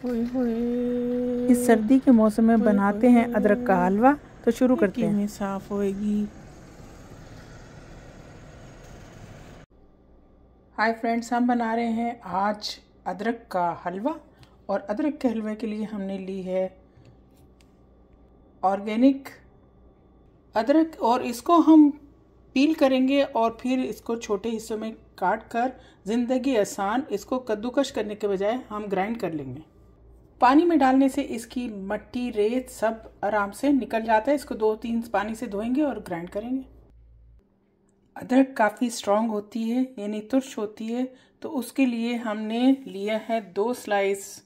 इस सर्दी के मौसम में बनाते हैं अदरक का हलवा। तो शुरू करते हैं। साफ होएगी। हाय फ्रेंड्स, हम बना रहे हैं आज अदरक का हलवा। और अदरक के हलवे के लिए हमने ली है ऑर्गेनिक अदरक, और इसको हम पील करेंगे और फिर इसको छोटे हिस्सों में काट कर ज़िंदगी आसान, इसको कद्दूकश करने के बजाय हम ग्राइंड कर लेंगे। पानी में डालने से इसकी मट्टी, रेत सब आराम से निकल जाता है। इसको 2-3 पानी से धोएंगे और ग्राइंड करेंगे। अदरक काफ़ी स्ट्रॉन्ग होती है, यानी तुर्श होती है, तो उसके लिए हमने लिया है 2 स्लाइस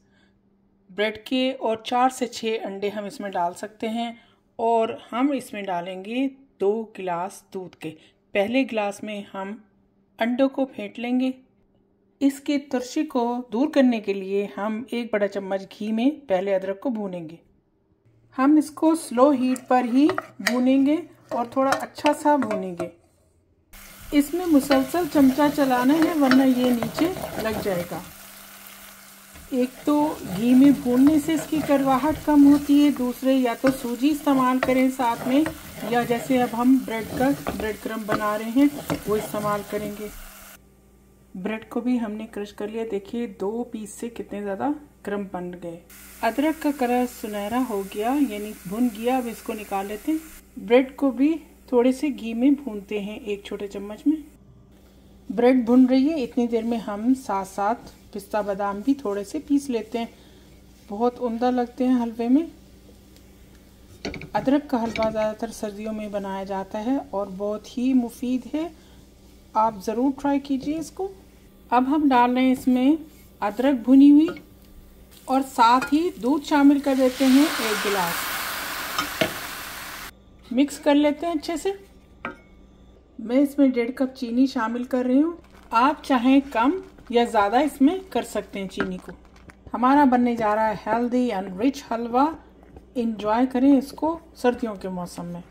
ब्रेड के और 4 से 6 अंडे हम इसमें डाल सकते हैं। और हम इसमें डालेंगे 2 गिलास दूध के। पहले गिलास में हम अंडों को फेंट लेंगे। इसके तुर्शी को दूर करने के लिए हम 1 बड़ा चम्मच घी में पहले अदरक को भूनेंगे। हम इसको स्लो हीट पर ही भूनेंगे और थोड़ा अच्छा सा भूनेंगे। इसमें मुसलसल चमचा चलाना है, वरना ये नीचे लग जाएगा। एक तो घी में भूनने से इसकी कड़वाहट कम होती है, दूसरे या तो सूजी इस्तेमाल करें साथ में, या जैसे अब हम ब्रेड क्रम्ब बना रहे हैं वो इस्तेमाल करेंगे। ब्रेड को भी हमने क्रश कर लिया। देखिए 2 पीस से कितने ज़्यादा क्रम्ब बन गए। अदरक का कलर सुनहरा हो गया, यानी भुन गया। अब इसको निकाल लेते हैं। ब्रेड को भी थोड़े से घी में भूनते हैं 1 छोटे चम्मच में। ब्रेड भुन रही है, इतनी देर में हम साथ साथ पिस्ता बादाम भी थोड़े से पीस लेते हैं। बहुत उम्दा लगते हैं हलवे में। अदरक का हलवा ज़्यादातर सर्दियों में बनाया जाता है और बहुत ही मुफीद है। आप ज़रूर ट्राई कीजिए इसको। अब हम डाल रहे हैं इसमें अदरक भुनी हुई और साथ ही दूध शामिल कर देते हैं 1 गिलास। मिक्स कर लेते हैं अच्छे से। मैं इसमें 1.5 कप चीनी शामिल कर रही हूँ। आप चाहें कम या ज़्यादा इसमें कर सकते हैं चीनी को। हमारा बनने जा रहा है healthy and rich halwa. Enjoy करें इसको सर्दियों के मौसम में।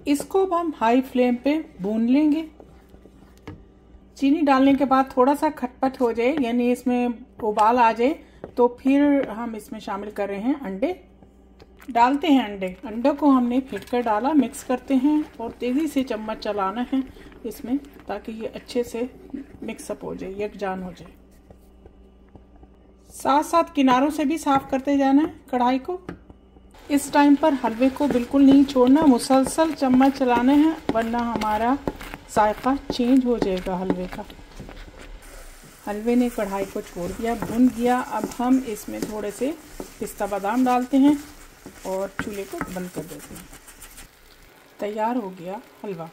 इसको अब हम हाई फ्लेम पे भून लेंगे। चीनी डालने के बाद थोड़ा सा खटपट हो जाए, यानी इसमें उबाल आ जाए, तो फिर हम इसमें शामिल कर रहे हैं अंडे। डालते हैं अंडों को हमने फेंट कर डाला। मिक्स करते हैं और तेज़ी से चम्मच चलाना है इसमें, ताकि ये अच्छे से मिक्सअप हो जाए, यकजान हो जाए। साथ साथ किनारों से भी साफ करते जाना है कढ़ाई को। इस टाइम पर हलवे को बिल्कुल नहीं छोड़ना, मुसलसल चम्मच चलाना है, वरना हमारा जायका चेंज हो जाएगा हलवे का। हलवे ने कढ़ाई को छोड़ दिया, भुन गया। अब हम इसमें थोड़े से पिस्ता बादाम डालते हैं और चूल्हे को बंद कर देते हैं। तैयार हो गया हलवा।